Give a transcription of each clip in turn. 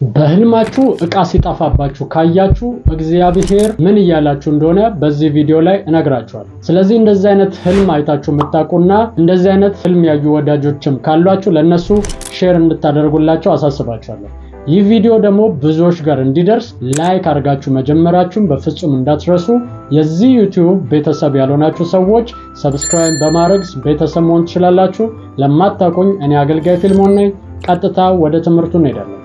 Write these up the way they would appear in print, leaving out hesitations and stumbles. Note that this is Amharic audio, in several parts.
በህልማችሁ እቃ ሲጣፋባችሁ ካያችሁ እግዚአብሔር ምን ይያላችሁ እንደሆነ በዚህ ቪዲዮ ላይ እነግራችኋለሁ። ስለዚህ እንደዚህ አይነት ህልም አይታችሁ መጣቁና እንደዚህ አይነት ህልም ያዩ ወዳጆችም ካሏችሁ ለነሱ ሼር እንድታደርጉላቸው አሳስባችኋለሁ። ይህ ቪዲዮ ደግሞ ብዙዎች ጋር እንዲደርስ ላይክ አድርጋችሁ መጀመራችሁን በፍጹም እንዳትረሱ። የዚህ ዩቲዩብ ቤተሰብ ያልሆናችሁ ሰዎች ሰብስክራይብ በማድረግ ቤተሰብ መሆን ትችላላችሁ። ለማታውቁኝ እኔ አገልጋይ ፊልሞን ነኝ። ቀጥታ ወደ ትምህርቱ እንሄዳለን።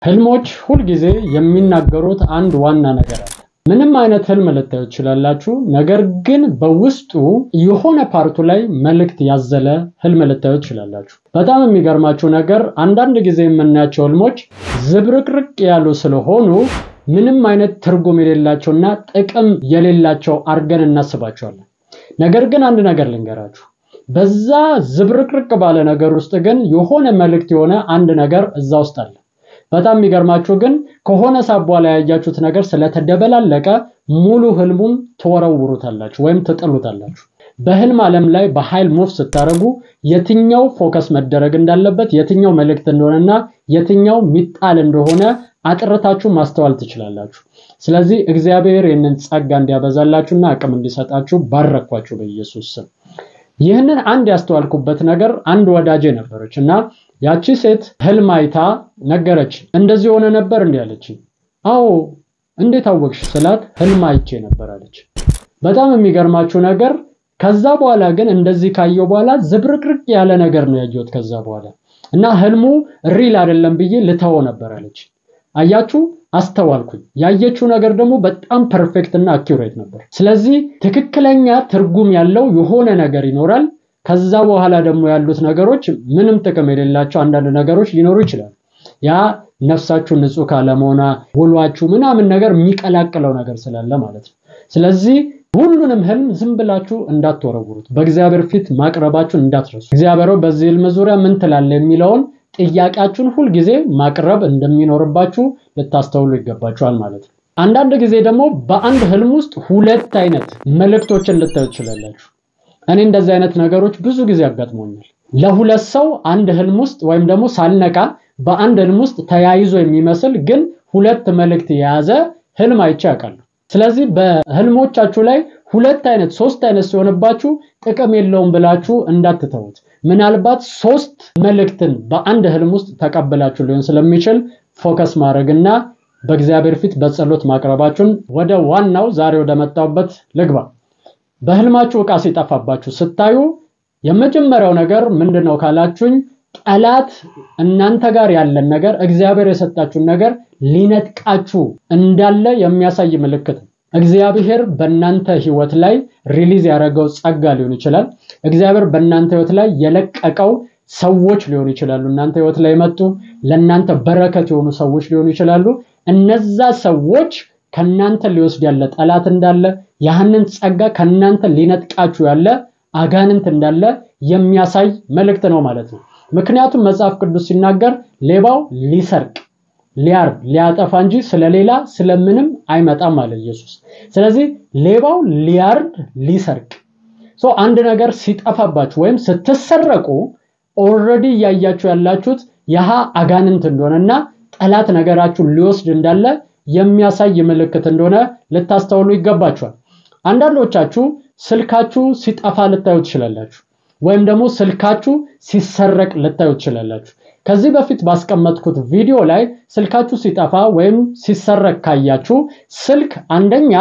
ህልሞች ሁሉ ጊዜ የሚናገሩት አንድ ዋና ነገር አለ። ምንም አይነት ህልም ልታዩ ትችላላችሁ፣ ነገር ግን በውስጡ የሆነ ፓርቱ ላይ መልእክት ያዘለ ህልም ልታዩ ትችላላችሁ። በጣም የሚገርማችሁ ነገር አንዳንድ ጊዜ የምናያቸው ህልሞች ዝብርቅርቅ ያሉ ስለሆኑ ምንም አይነት ትርጉም የሌላቸውና ጥቅም የሌላቸው አርገን እናስባቸዋለን። ነገር ግን አንድ ነገር ልንገራችሁ፣ በዛ ዝብርቅርቅ ባለ ነገር ውስጥ ግን የሆነ መልእክት የሆነ አንድ ነገር እዛ ውስጥ አለ። በጣም የሚገርማችሁ ግን ከሆነ ሰዓት በኋላ ያያችሁት ነገር ስለተደበላለቀ ሙሉ ህልሙን ተወረውሩታላችሁ ወይም ተጥሉታላችሁ። በህልም ዓለም ላይ በኃይል ሙቭ ስታረጉ የትኛው ፎከስ መደረግ እንዳለበት የትኛው መልእክት እንደሆነና የትኛው ሚጣል እንደሆነ አጥርታችሁ ማስተዋል ትችላላችሁ። ስለዚህ እግዚአብሔር ይህንን ጸጋ እንዲያበዛላችሁና አቅም እንዲሰጣችሁ ባረኳችሁ በኢየሱስ ስም። ይህንን አንድ ያስተዋልኩበት ነገር አንድ ወዳጄ ነበረችና ያቺ ሴት ህልም አይታ ነገረች። እንደዚህ ሆነ ነበር እንዴ አለች። አዎ እንዴት አወቅሽ ስላት ህልም አይቼ ነበር አለች። በጣም የሚገርማችሁ ነገር ከዛ በኋላ ግን እንደዚህ ካየው በኋላ ዝብርቅርቅ ያለ ነገር ነው ያየሁት ከዛ በኋላ እና ህልሙ ሪል አይደለም ብዬ ልተው ነበር አለች። አያችሁ፣ አስተዋልኩኝ። ያየችው ነገር ደግሞ በጣም ፐርፌክት እና አኪዩሬት ነበር። ስለዚህ ትክክለኛ ትርጉም ያለው የሆነ ነገር ይኖራል። ከዛ በኋላ ደግሞ ያሉት ነገሮች ምንም ጥቅም የሌላቸው አንዳንድ ነገሮች ሊኖሩ ይችላል። ያ ነፍሳችሁ ንጹህ ካለመሆኗ ውሏችሁ ምናምን ነገር የሚቀላቅለው ነገር ስላለ ማለት ነው። ስለዚህ ሁሉንም ህልም ዝም ብላችሁ እንዳትወረውሩት፣ በእግዚአብሔር ፊት ማቅረባችሁን እንዳትረሱ። እግዚአብሔር በዚህ ህልም ዙሪያ ምን ትላለህ የሚለውን ጥያቄያችሁን ሁሉ ጊዜ ማቅረብ እንደሚኖርባችሁ ልታስተውሉ ይገባችኋል ማለት ነው። አንዳንድ ጊዜ ደግሞ በአንድ ህልም ውስጥ ሁለት አይነት መልእክቶችን ልታዩ ትችላላችሁ። እኔ እንደዚህ አይነት ነገሮች ብዙ ጊዜ ያጋጥሙኛል። ለሁለት ሰው አንድ ህልም ውስጥ ወይም ደግሞ ሳልነቃ በአንድ ህልም ውስጥ ተያይዞ የሚመስል ግን ሁለት መልእክት የያዘ ህልም አይቼ አውቃለሁ። ስለዚህ በህልሞቻችሁ ላይ ሁለት አይነት ሶስት አይነት ሲሆንባችሁ ጥቅም የለውም ብላችሁ እንዳትተውት። ምናልባት ሶስት መልእክትን በአንድ ህልም ውስጥ ተቀበላችሁ ሊሆን ስለሚችል ፎከስ ማድረግና በእግዚአብሔር ፊት በጸሎት ማቅረባችሁን ወደ ዋናው ዛሬ ወደ መጣውበት ልግባ። በህልማችሁ ዕቃ ሲጠፋባችሁ ስታዩ የመጀመሪያው ነገር ምንድነው ካላችሁኝ፣ ጠላት እናንተ ጋር ያለን ነገር እግዚአብሔር የሰጣችሁን ነገር ሊነጥቃችሁ እንዳለ የሚያሳይ ምልክት ነው። እግዚአብሔር በእናንተ ህይወት ላይ ሪሊዝ ያደረገው ጸጋ ሊሆን ይችላል። እግዚአብሔር በእናንተ ህይወት ላይ የለቀቀው ሰዎች ሊሆኑ ይችላሉ። እናንተ ህይወት ላይ መጡ ለእናንተ በረከት የሆኑ ሰዎች ሊሆኑ ይችላሉ። እነዛ ሰዎች ከናንተ ሊወስድ ያለ ጠላት እንዳለ፣ ያንን ጸጋ ከናንተ ሊነጥቃችሁ ያለ አጋንንት እንዳለ የሚያሳይ መልእክት ነው ማለት ነው። ምክንያቱም መጽሐፍ ቅዱስ ሲናገር ሌባው ሊሰርቅ ሊያርድ ሊያጠፋ እንጂ ስለሌላ ስለምንም አይመጣም አለ ኢየሱስ። ስለዚህ ሌባው ሊያርድ ሊሰርቅ አንድ ነገር ሲጠፋባችሁ ወይም ስትሰረቁ ኦሬዲ ያያችሁ ያላችሁት ያሃ አጋንንት እንደሆነና ጠላት ነገራችሁን ሊወስድ እንዳለ የሚያሳይ ምልክት እንደሆነ ልታስተውሉ ይገባችኋል። አንዳንዶቻችሁ ስልካችሁ ሲጠፋ ልታዩ ትችላላችሁ፣ ወይም ደግሞ ስልካችሁ ሲሰረቅ ልታዩ ትችላላችሁ። ከዚህ በፊት ባስቀመጥኩት ቪዲዮ ላይ ስልካችሁ ሲጠፋ ወይም ሲሰረቅ ካያችሁ ስልክ አንደኛ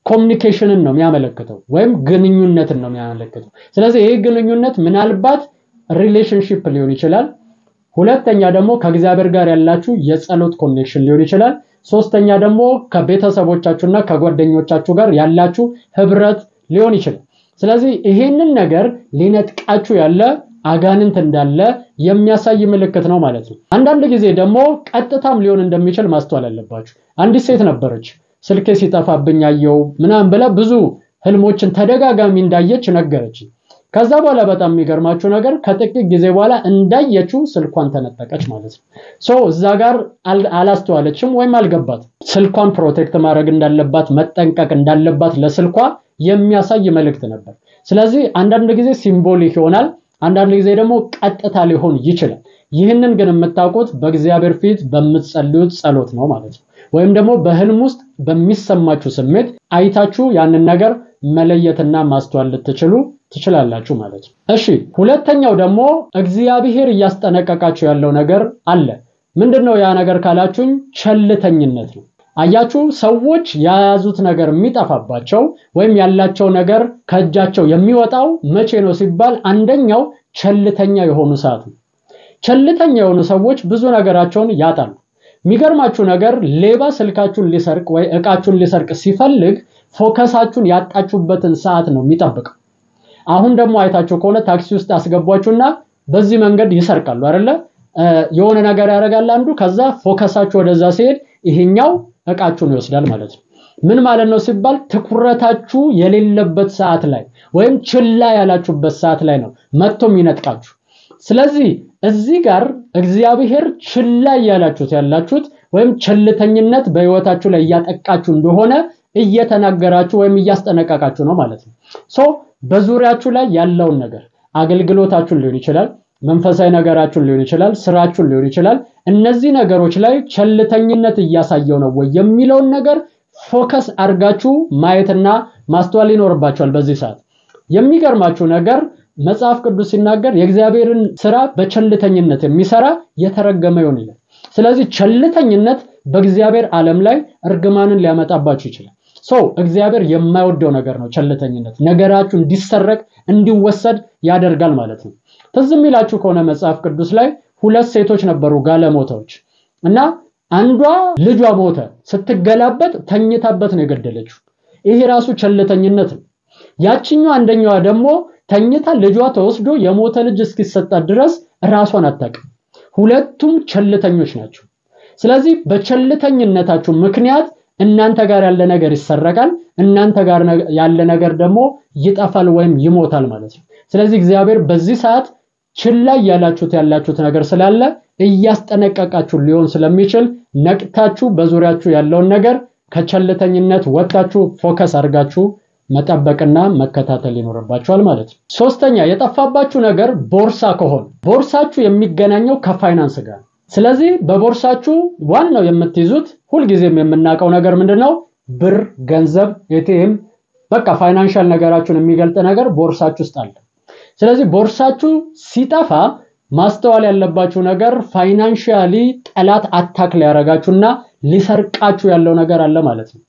ኮሙኒኬሽንን ነው የሚያመለክተው ወይም ግንኙነትን ነው የሚያመለክተው። ስለዚህ ይሄ ግንኙነት ምናልባት ሪሌሽንሺፕ ሊሆን ይችላል። ሁለተኛ ደግሞ ከእግዚአብሔር ጋር ያላችሁ የጸሎት ኮኔክሽን ሊሆን ይችላል። ሶስተኛ ደግሞ ከቤተሰቦቻችሁና ከጓደኞቻችሁ ጋር ያላችሁ ህብረት ሊሆን ይችላል። ስለዚህ ይሄንን ነገር ሊነጥቃችሁ ያለ አጋንንት እንዳለ የሚያሳይ ምልክት ነው ማለት ነው። አንዳንድ ጊዜ ደግሞ ቀጥታም ሊሆን እንደሚችል ማስተዋል አለባችሁ። አንዲት ሴት ነበረች ስልኬ ሲጠፋብኝ አየው ምናምን ብላ ብዙ ህልሞችን ተደጋጋሚ እንዳየች ነገረች። ከዛ በኋላ በጣም የሚገርማችሁ ነገር ከጥቂት ጊዜ በኋላ እንዳየችው ስልኳን ተነጠቀች ማለት ነው። እዛ ጋር አላስተዋለችም ወይም አልገባትም። ስልኳን ፕሮቴክት ማድረግ እንዳለባት መጠንቀቅ እንዳለባት ለስልኳ የሚያሳይ መልእክት ነበር። ስለዚህ አንዳንድ ጊዜ ሲምቦሊክ ይሆናል፣ አንዳንድ ጊዜ ደግሞ ቀጥታ ሊሆን ይችላል። ይህንን ግን የምታውቁት በእግዚአብሔር ፊት በምትጸልዩት ጸሎት ነው ማለት ነው። ወይም ደግሞ በህልም ውስጥ በሚሰማችሁ ስሜት አይታችሁ ያንን ነገር መለየትና ማስተዋል ትችላላችሁ ማለት ነው። እሺ ሁለተኛው ደግሞ እግዚአብሔር ያስጠነቀቃችሁ ያለው ነገር አለ። ምንድነው ያ ነገር ካላችሁኝ ቸልተኝነት ነው። አያችሁ ሰዎች ያያዙት ነገር የሚጠፋባቸው ወይም ያላቸው ነገር ከእጃቸው የሚወጣው መቼ ነው ሲባል አንደኛው ቸልተኛ የሆኑ ሰዓት ነው። ቸልተኛ የሆኑ ሰዎች ብዙ ነገራቸውን ያጣሉ። የሚገርማችሁ ነገር ሌባ ስልካችሁን ሊሰርቅ ወይ ዕቃችሁን ሊሰርቅ ሲፈልግ ፎከሳችሁን ያጣችሁበትን ሰዓት ነው የሚጠብቀው። አሁን ደግሞ አይታችሁ ከሆነ ታክሲ ውስጥ አስገቧችሁና በዚህ መንገድ ይሰርቃሉ አይደለ? የሆነ ነገር ያደርጋል አንዱ ከዛ ፎከሳችሁ ወደዛ ሲሄድ ይሄኛው ዕቃችሁን ይወስዳል ማለት ነው። ምን ማለት ነው ሲባል ትኩረታችሁ የሌለበት ሰዓት ላይ ወይም ችላ ያላችሁበት ሰዓት ላይ ነው መጥቶ የሚነጥቃችሁ። ስለዚህ እዚህ ጋር እግዚአብሔር ችላ ያላችሁት ወይም ቸልተኝነት በህይወታችሁ ላይ ያጠቃችሁ እንደሆነ እየተናገራችሁ ወይም እያስጠነቀቃችሁ ነው ማለት ነው። በዙሪያችሁ ላይ ያለውን ነገር አገልግሎታችሁን ሊሆን ይችላል፣ መንፈሳዊ ነገራችሁን ሊሆን ይችላል፣ ስራችሁን ሊሆን ይችላል። እነዚህ ነገሮች ላይ ቸልተኝነት እያሳየው ነው ወይ የሚለውን ነገር ፎከስ አድርጋችሁ ማየትና ማስተዋል ይኖርባችኋል በዚህ ሰዓት። የሚገርማችሁ ነገር መጽሐፍ ቅዱስ ሲናገር የእግዚአብሔርን ስራ በቸልተኝነት የሚሰራ የተረገመ ይሆን ይላል። ስለዚህ ቸልተኝነት በእግዚአብሔር ዓለም ላይ እርግማንን ሊያመጣባችሁ ይችላል። እግዚአብሔር የማይወደው ነገር ነው ቸልተኝነት። ነገራችሁ እንዲሰረቅ እንዲወሰድ ያደርጋል ማለት ነው። ትዝ የሚላችሁ ከሆነ መጽሐፍ ቅዱስ ላይ ሁለት ሴቶች ነበሩ ጋለሞታዎች እና አንዷ ልጇ ሞተ ስትገላበጥ ተኝታበት ነው የገደለችው። ይሄ ራሱ ቸልተኝነት ነው። ያቺኛው አንደኛዋ ደግሞ ተኝታ ልጇ ተወስዶ የሞተ ልጅ እስኪሰጣት ድረስ ራሷን አታውቅም። ሁለቱም ቸልተኞች ናቸው። ስለዚህ በቸልተኝነታችሁ ምክንያት እናንተ ጋር ያለ ነገር ይሰረቃል፣ እናንተ ጋር ያለ ነገር ደግሞ ይጠፋል ወይም ይሞታል ማለት ነው። ስለዚህ እግዚአብሔር በዚህ ሰዓት ችላ ያላችሁት ነገር ስላለ እያስጠነቀቃችሁ ሊሆን ስለሚችል ነቅታችሁ በዙሪያችሁ ያለውን ነገር ከቸልተኝነት ወጣችሁ ፎከስ አድርጋችሁ መጠበቅና መከታተል ይኖርባችኋል ማለት ነው። ሶስተኛ የጠፋባችሁ ነገር ቦርሳ ከሆነ ቦርሳችሁ የሚገናኘው ከፋይናንስ ጋር። ስለዚህ በቦርሳችሁ ዋናው የምትይዙት ሁልጊዜም የምናውቀው ነገር ምንድነው? ብር፣ ገንዘብ፣ ኤቲኤም በቃ ፋይናንሻል ነገራችሁን የሚገልጥ ነገር ቦርሳችሁ ውስጥ አለ። ስለዚህ ቦርሳችሁ ሲጠፋ ማስተዋል ያለባችሁ ነገር ፋይናንሻሊ ጠላት አታክ ሊያረጋችሁና ሊሰርቃችሁ ያለው ነገር አለ ማለት ነው።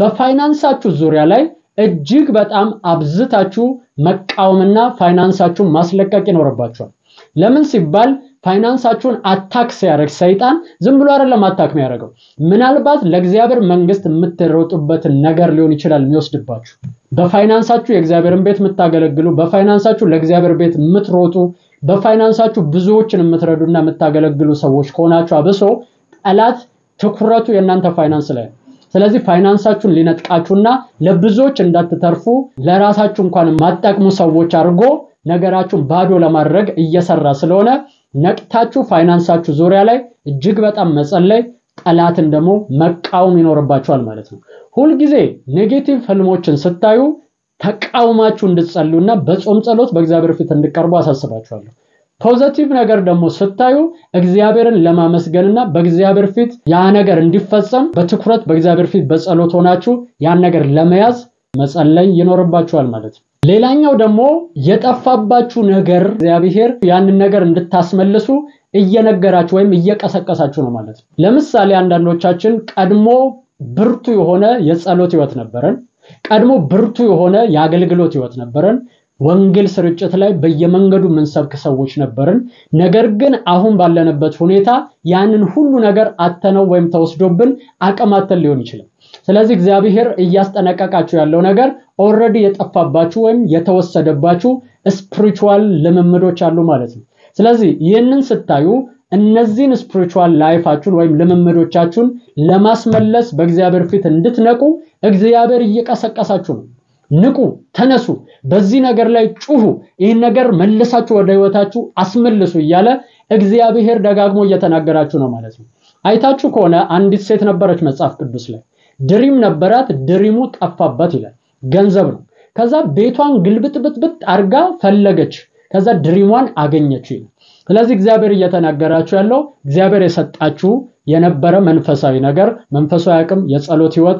በፋይናንሳችሁ ዙሪያ ላይ እጅግ በጣም አብዝታችሁ መቃወምና ፋይናንሳችሁን ማስለቀቅ ይኖርባችኋል። ለምን ሲባል ፋይናንሳችሁን አታክ ሲያደርግ ሰይጣን ዝም ብሎ አይደለም አታክ የሚያደርገው። ምናልባት ለእግዚአብሔር መንግስት የምትሮጡበትን ነገር ሊሆን ይችላል የሚወስድባችሁ። በፋይናንሳችሁ የእግዚአብሔርን ቤት የምታገለግሉ፣ በፋይናንሳችሁ ለእግዚአብሔር ቤት የምትሮጡ፣ በፋይናንሳችሁ ብዙዎችን የምትረዱና የምታገለግሉ ሰዎች ከሆናችሁ አብሶ ጠላት ትኩረቱ የእናንተ ፋይናንስ ላይ። ስለዚህ ፋይናንሳችሁን ሊነጥቃችሁና ለብዙዎች እንዳትተርፉ ለራሳችሁ እንኳን ማጠቅሙ ሰዎች አድርጎ ነገራችሁን ባዶ ለማድረግ እየሰራ ስለሆነ ነቅታችሁ ፋይናንሳችሁ ዙሪያ ላይ እጅግ በጣም መጸለይ፣ ጠላትን ደግሞ መቃወም ይኖርባችኋል ማለት ነው። ሁሉ ጊዜ ኔጌቲቭ ህልሞችን ስታዩ ተቃውማችሁ እንድትጸልዩና በጾም ጸሎት በእግዚአብሔር ፊት እንድትቀርቡ አሳስባችኋለሁ። ፖዚቲቭ ነገር ደግሞ ስታዩ እግዚአብሔርን ለማመስገንና በእግዚአብሔር ፊት ያ ነገር እንዲፈጸም በትኩረት በእግዚአብሔር ፊት በጸሎት ሆናችሁ ያን ነገር ለመያዝ መጸለይ ይኖርባችኋል ማለት ነው። ሌላኛው ደግሞ የጠፋባችሁ ነገር እግዚአብሔር ያንን ነገር እንድታስመልሱ እየነገራችሁ ወይም እየቀሰቀሳችሁ ነው ማለት ነው። ለምሳሌ አንዳንዶቻችን ቀድሞ ብርቱ የሆነ የጸሎት ህይወት ነበረን፣ ቀድሞ ብርቱ የሆነ የአገልግሎት ህይወት ነበረን፣ ወንጌል ስርጭት ላይ በየመንገዱ ምንሰብክ ሰዎች ነበርን። ነገር ግን አሁን ባለንበት ሁኔታ ያንን ሁሉ ነገር አተነው ወይም ተወስዶብን አቀማተል ሊሆን ይችላል። ስለዚህ እግዚአብሔር እያስጠነቀቃችሁ ያለው ነገር ኦሬዲ የጠፋባችሁ ወይም የተወሰደባችሁ ስፒሪቹዋል ልምምዶች አሉ ማለት ነው። ስለዚህ ይህንን ስታዩ እነዚህን ስፒሪቹዋል ላይፋችሁን ወይም ልምምዶቻችሁን ለማስመለስ በእግዚአብሔር ፊት እንድትነቁ እግዚአብሔር እየቀሰቀሳችሁ ነው። ንቁ፣ ተነሱ፣ በዚህ ነገር ላይ ጩሁ፣ ይህን ነገር መልሳችሁ ወደ ህይወታችሁ አስመልሱ እያለ እግዚአብሔር ደጋግሞ እየተናገራችሁ ነው ማለት ነው። አይታችሁ ከሆነ አንዲት ሴት ነበረች መጽሐፍ ቅዱስ ላይ ድሪም ነበራት፣ ድሪሙ ጠፋባት ይላል። ገንዘብ ነው። ከዛ ቤቷን ግልብጥብጥብጥ አርጋ ፈለገች፣ ከዛ ድሪሟን አገኘች ይላል። ስለዚህ እግዚአብሔር እየተናገራችሁ ያለው እግዚአብሔር የሰጣችሁ የነበረ መንፈሳዊ ነገር መንፈሳዊ አቅም የጸሎት ህይወት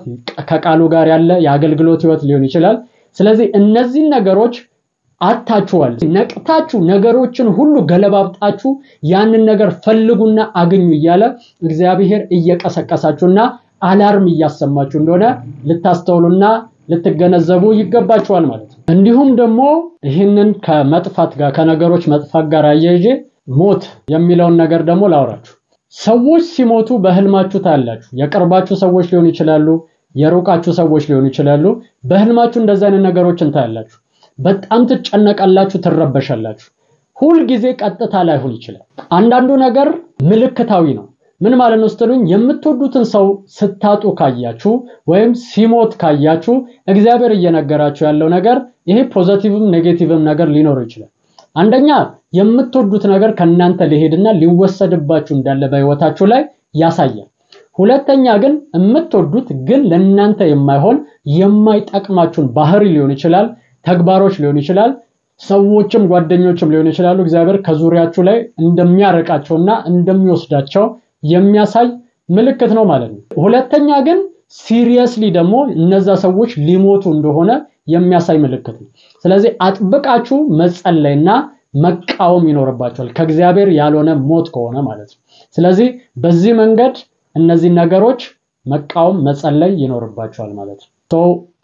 ከቃሉ ጋር ያለ የአገልግሎት ህይወት ሊሆን ይችላል ስለዚህ እነዚህ ነገሮች አታችኋል ነቅታችሁ ነገሮችን ሁሉ ገለባብጣችሁ ያንን ነገር ፈልጉና አግኙ ይያለ እግዚአብሔር እየቀሰቀሳችሁና አላርም እያሰማችሁ እንደሆነ ልታስተውሉና ልትገነዘቡ ይገባችኋል ማለት ነው እንዲሁም ደግሞ ይህንን ከመጥፋት ጋር ከነገሮች መጥፋት ጋር አያይዤ ሞት የሚለውን ነገር ደግሞ ላውራችሁ ሰዎች ሲሞቱ በህልማችሁ ታያላችሁ የቅርባችሁ ሰዎች ሊሆኑ ይችላሉ የሩቃችሁ ሰዎች ሊሆኑ ይችላሉ በህልማችሁ እንደዛ አይነት ነገሮችን ታያላችሁ በጣም ትጨነቃላችሁ ትረበሻላችሁ ሁሉ ጊዜ ቀጥታ ላይሆን ይችላል አንዳንዱ ነገር ምልክታዊ ነው ምን ማለት ነው ስትሉኝ የምትወዱትን ሰው ስታጡ ካያችሁ ወይም ሲሞት ካያችሁ እግዚአብሔር እየነገራችሁ ያለው ነገር ይሄ ፖዚቲቭም ኔጌቲቭም ነገር ሊኖር ይችላል አንደኛ የምትወዱት ነገር ከናንተ ሊሄድና ሊወሰድባችሁ እንዳለ በህይወታችሁ ላይ ያሳያል ሁለተኛ ግን የምትወዱት ግን ለናንተ የማይሆን የማይጠቅማችሁን ባህሪ ሊሆን ይችላል ተግባሮች ሊሆን ይችላል ሰዎችም ጓደኞችም ሊሆን ይችላሉ እግዚአብሔር ከዙሪያችሁ ላይ እንደሚያረቃቸውና እንደሚወስዳቸው የሚያሳይ ምልክት ነው ማለት ነው ሁለተኛ ግን ሲሪየስሊ ደግሞ እነዛ ሰዎች ሊሞቱ እንደሆነ የሚያሳይ ምልክት ነው ስለዚህ አጥብቃችሁ መጸለይና መቃወም ይኖርባችኋል ከእግዚአብሔር ያልሆነ ሞት ከሆነ ማለት ነው ስለዚህ በዚህ መንገድ እነዚህ ነገሮች መቃወም መጸለይ ይኖርባችኋል ማለት ነው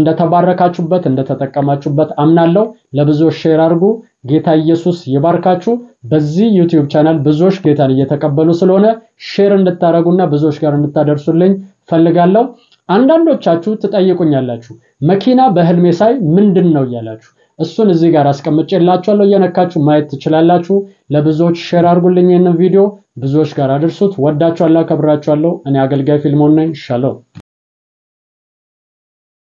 እንደተባረካችሁበት እንደተጠቀማችሁበት አምናለሁ ለብዙዎች ሼር አድርጉ ጌታ ኢየሱስ ይባርካችሁ በዚህ ዩቲዩብ ቻናል ብዙዎች ጌታን እየተቀበሉ ስለሆነ ሼር እንድታረጉና ብዙዎች ጋር እንድታደርሱልኝ ፈልጋለሁ አንዳንዶቻችሁ ትጠይቁኛላችሁ መኪና በህልሜ ሳይ ምንድነው ያላችሁ እሱን እዚህ ጋር አስቀምጬላችኋለሁ የነካችሁ ማየት ትችላላችሁ ለብዙዎች ሼር አድርጉልኝ ይሄን ቪዲዮ ብዙዎች ጋር አድርሱት ወዳችኋለሁ ከብራችኋለሁ እኔ አገልጋይ ፊልሞን ነኝ ሻሎም